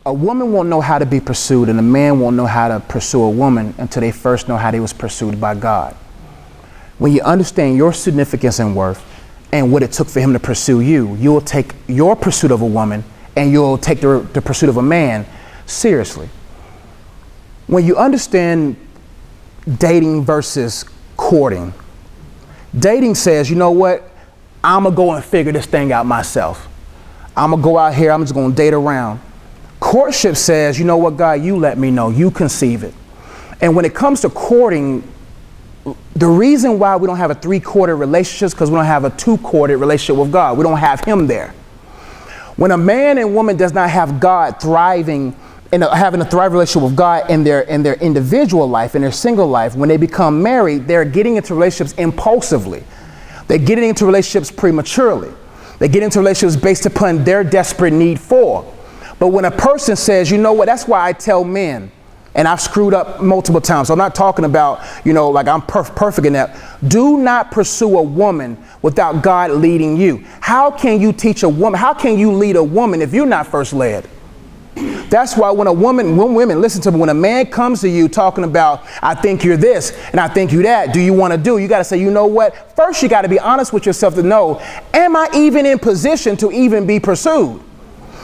A woman won't know how to be pursued, and a man won't know how to pursue a woman until they first know how they was pursued by God. When you understand your significance and worth and what it took for him to pursue you, you'll take your pursuit of a woman and you'll take the pursuit of a man seriously. When you understand dating versus courting, dating says, you know what? I'm going to go and figure this thing out myself. I'm going to go out here. I'm just going to date around. Courtship says, you know what, God, you let me know. You conceive it. And when it comes to courting, the reason why we don't have a 3-courted relationship is because we don't have a 2-courted relationship with God. We don't have him there. When a man and woman does not have God thriving and having a thriving relationship with God in their individual life, in their single life, when they become married, they're getting into relationships impulsively. They're getting into relationships prematurely. They get into relationships based upon their desperate need for. But when a person says, you know what, that's why I tell men, and I've screwed up multiple times. So I'm not talking about, like I'm perfect in that. Do not pursue a woman without God leading you. How can you teach a woman? How can you lead a woman if you're not first led? That's why when women, listen to me, when a man comes to you talking about, I think you're this and I think you that, do you want to do? You got to say, you know what? First, you got to be honest with yourself to know, am I even in position to even be pursued?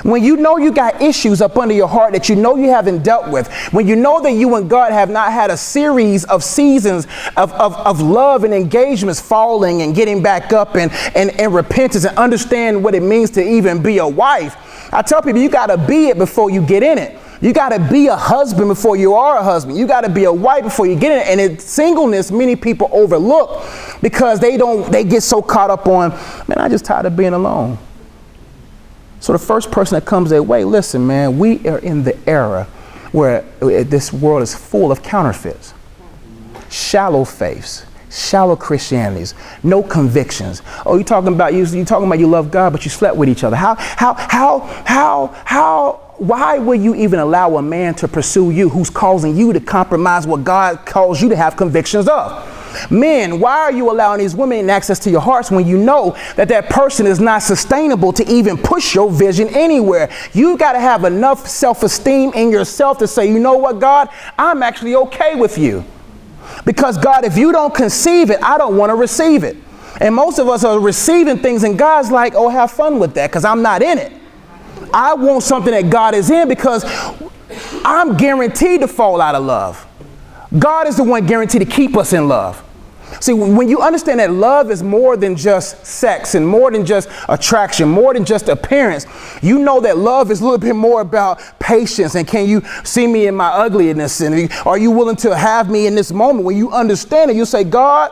When you know you got issues up under your heart that you know you haven't dealt with, when you know that you and God have not had a series of seasons of love and engagements, falling and getting back up and repentance and understand what it means to even be a wife. I tell people you got to be it before you get in it. You got to be a husband before you are a husband. You got to be a wife before you get in it. And in singleness, many people overlook because they get so caught up on, man, I just tired of being alone. So the first person that comes their way, listen, man, we are in the era where this world is full of counterfeits, shallow faiths, shallow Christianities, no convictions. Oh, you talking about you love God, but you slept with each other. Why will you even allow a man to pursue you who's causing you to compromise what God calls you to have convictions of? Men, why are you allowing these women access to your hearts when you know that person is not sustainable to even push your vision anywhere? You got to have enough self-esteem in yourself to say, you know what, God, I'm actually okay with you. Because God, if you don't conceive it, I don't want to receive it. And most of us are receiving things and God's like, oh, have fun with that because I'm not in it. I want something that God is in because I'm guaranteed to fall out of love. God is the one guaranteed to keep us in love. See, when you understand that love is more than just sex and more than just attraction, more than just appearance, you know that love is a little bit more about patience. And can you see me in my ugliness? And are you willing to have me in this moment? When you understand it, you say, God,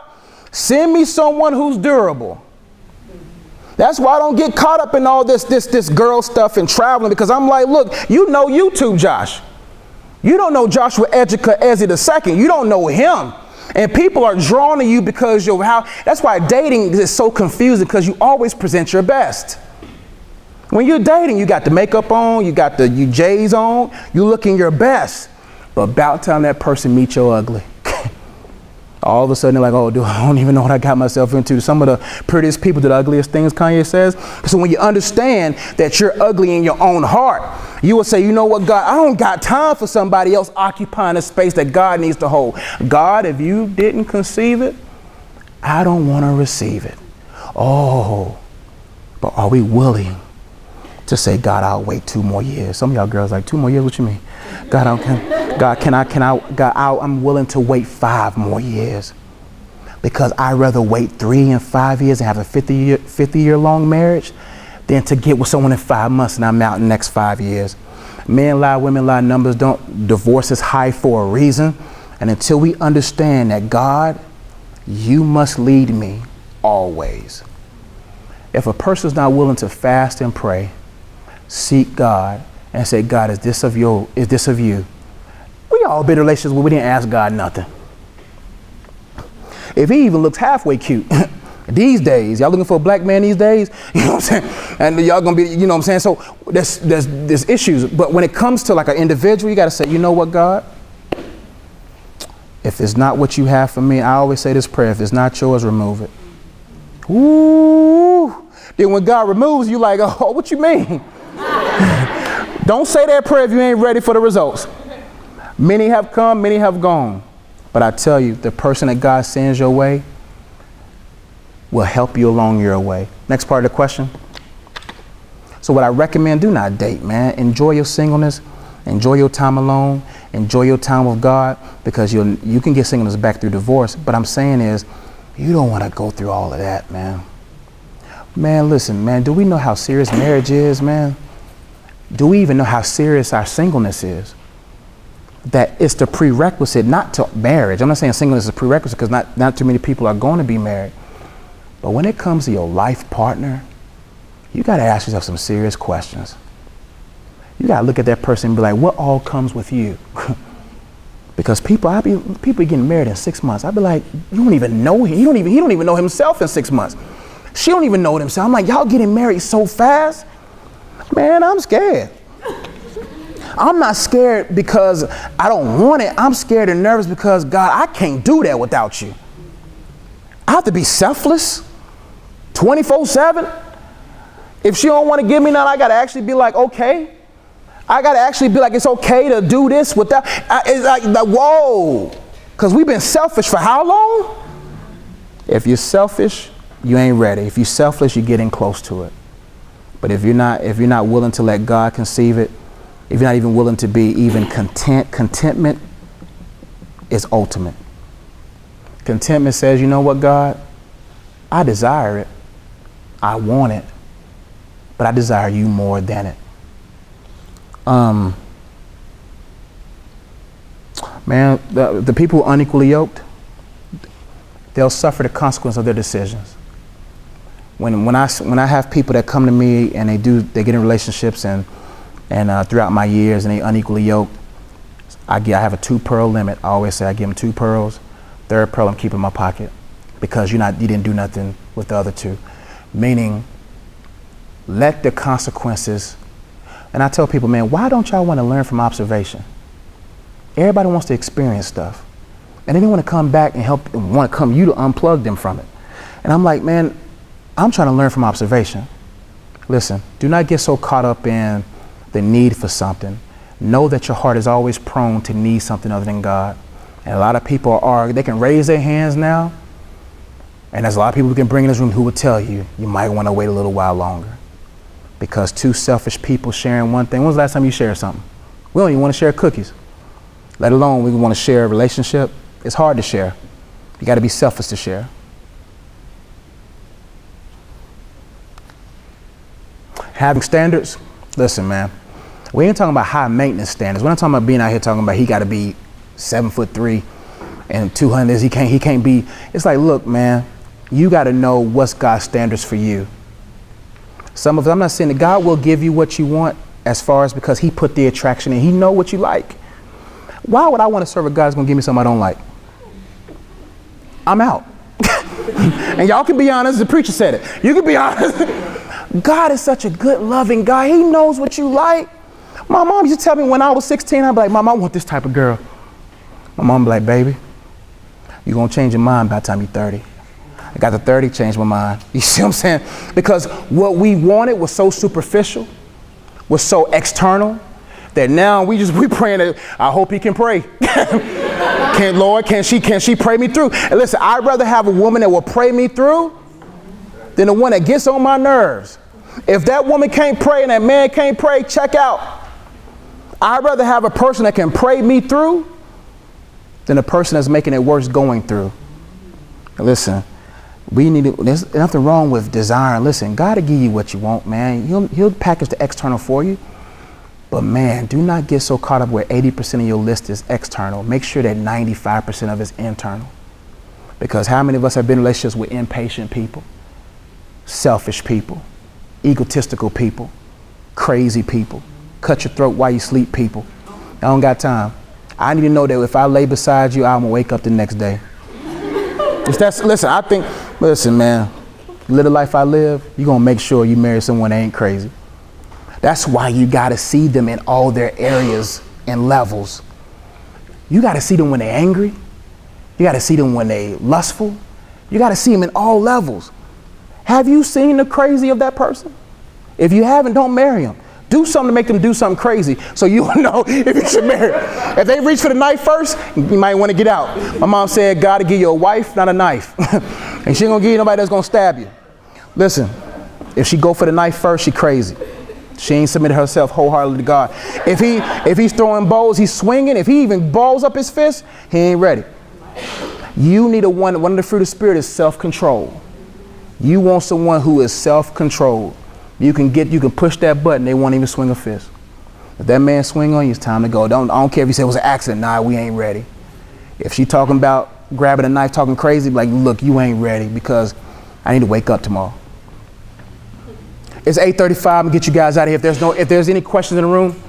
send me someone who's durable. That's why I don't get caught up in all this girl stuff and traveling, because I'm like, look, you know YouTube, Josh. You don't know Joshua Edgica Ezzy II. You don't know him. And people are drawn to you because that's why dating is so confusing, because you always present your best. When you're dating, you got the makeup on, you got the J's on, you looking your best. But about time that person meets your ugly, all of a sudden they're like, oh, dude, I don't even know what I got myself into. Some of the prettiest people do the ugliest things, Kanye says. So when you understand that you're ugly in your own heart, you will say, you know what, God, I don't got time for somebody else occupying a space that God needs to hold. God, if you didn't conceive it, I don't want to receive it. Oh, but are we willing to say, God, I'll wait 2 more years? Some of y'all girls like, 2 more years, what you mean? God, I'm willing to wait 5 more years, because I'd rather wait 3 and 5 years and have a 50-year long marriage than to get with someone in 5 months and I'm out in the next 5 years. Men lie, women lie, numbers don't. Divorce is high for a reason. And until we understand that, God, you must lead me always. If a person's not willing to fast and pray, seek God, and say, God, is this of you? We all been in relationships where we didn't ask God nothing. If he even looks halfway cute these days, y'all looking for a black man these days? You know what I'm saying? And y'all gonna be, you know what I'm saying? So there's issues. But when it comes to like an individual, you gotta say, you know what, God? If it's not what you have for me, I always say this prayer, if it's not yours, remove it. Ooh. Then when God removes, you like, oh, what you mean? Don't say that prayer if you ain't ready for the results. Many have come, many have gone. But I tell you, the person that God sends your way will help you along your way. Next part of the question. So what I recommend, do not date, man. Enjoy your singleness. Enjoy your time alone. Enjoy your time with God, because you can get singleness back through divorce. But I'm saying is, you don't want to go through all of that, man. Man, listen, man, do we know how serious marriage is, man? Do we even know how serious our singleness is? That it's the prerequisite, not to marriage. I'm not saying singleness is a prerequisite, because not too many people are going to be married. But when it comes to your life partner, you got to ask yourself some serious questions. You got to look at that person and be like, what all comes with you? Because people getting married in 6 months. I'd be like, you don't even know him. He don't even know himself in 6 months. She don't even know himself. I'm like, y'all getting married so fast? Man, I'm scared. I'm not scared because I don't want it. I'm scared and nervous because, God, I can't do that without you. I have to be selfless 24/7. If she don't want to give me none, I got to actually be like, okay. I got to actually be like, it's okay to do this without, it's like, whoa. Because we've been selfish for how long? If you're selfish, you ain't ready. If you're selfish, you're getting close to it. But if you're not willing to let God conceive it, if you're not even willing to be even contentment is ultimate. Contentment says, you know what, God? I desire it. I want it. But I desire you more than it. Man, the people who are unequally yoked, they'll suffer the consequence of their decisions. When I have people that come to me and they get in relationships and throughout my years and they unequally yoked, I have a 2 pearl limit. I always say I give them 2 pearls. 3rd pearl I'm keeping in my pocket, because you didn't do nothing with the other 2. Meaning, let the consequences. And I tell people, man, why don't y'all want to learn from observation? Everybody wants to experience stuff. And then they want to come back and you to unplug them from it. And I'm like, man, I'm trying to learn from observation. Listen, do not get so caught up in the need for something. Know that your heart is always prone to need something other than God. And a lot of people they can raise their hands now. And there's a lot of people who can bring in this room who will tell you might want to wait a little while longer. Because 2 selfish people sharing one thing. When was the last time you shared something? We don't even want to share cookies. Let alone we want to share a relationship. It's hard to share. You got to be selfless to share. Having standards. Listen, man. We ain't talking about high maintenance standards. We're not talking about being out here talking about he got to be 7'3" and 200. He can't be. It's like, look, man, you got to know what's God's standards for you. Some of them, I'm not saying that God will give you what you want as far as because he put the attraction in. He know what you like. Why would I want to serve a God who's going to give me something I don't like? I'm out. And y'all can be honest. The preacher said it. You can be honest. God is such a good, loving God. He knows what you like. My mom used to tell me when I was 16, I'd be like, Mom, I want this type of girl. My mom would be like, baby, you're going to change your mind by the time you're 30. I got to 30, changed my mind. You see what I'm saying? Because what we wanted was so superficial, was so external, that now we praying that I hope he can pray. Can she pray me through? And listen, I'd rather have a woman that will pray me through than the one that gets on my nerves. If that woman can't pray and that man can't pray, check out. I'd rather have a person that can pray me through than a person that's making it worse going through. Listen. There's nothing wrong with desiring. Listen, God will give you what you want, man. He'll package the external for you. But man, do not get so caught up where 80% of your list is external. Make sure that 95% of it is internal. Because how many of us have been in relationships with impatient people, selfish people, egotistical people, crazy people, cut your throat while you sleep people? I don't got time. I need to know that if I lay beside you, I'm gonna wake up the next day. Listen, man, live the life I live, you're going to make sure you marry someone that ain't crazy. That's why you got to see them in all their areas and levels. You got to see them when they're angry. You got to see them when they're lustful. You got to see them in all levels. Have you seen the crazy of that person? If you haven't, don't marry him. Do something to make them do something crazy so you'll know if you should marry. If they reach for the knife first, you might want to get out. My mom said, God will give you a wife, not a knife. And she ain't going to give you nobody that's going to stab you. Listen, if she go for the knife first, she crazy. She ain't submitted herself wholeheartedly to God. If he's throwing bows, he's swinging. If he even balls up his fist, he ain't ready. You need one of the fruit of the Spirit is self-control. You want someone who is self-controlled. You can push that button, they won't even swing a fist. If that man swing on you, it's time to go. I don't care if you say it was an accident. Nah, we ain't ready. If she talking about grabbing a knife, talking crazy, like, look, you ain't ready because I need to wake up tomorrow. It's 8:35. I'm gonna get you guys out of here. If there's any questions in the room,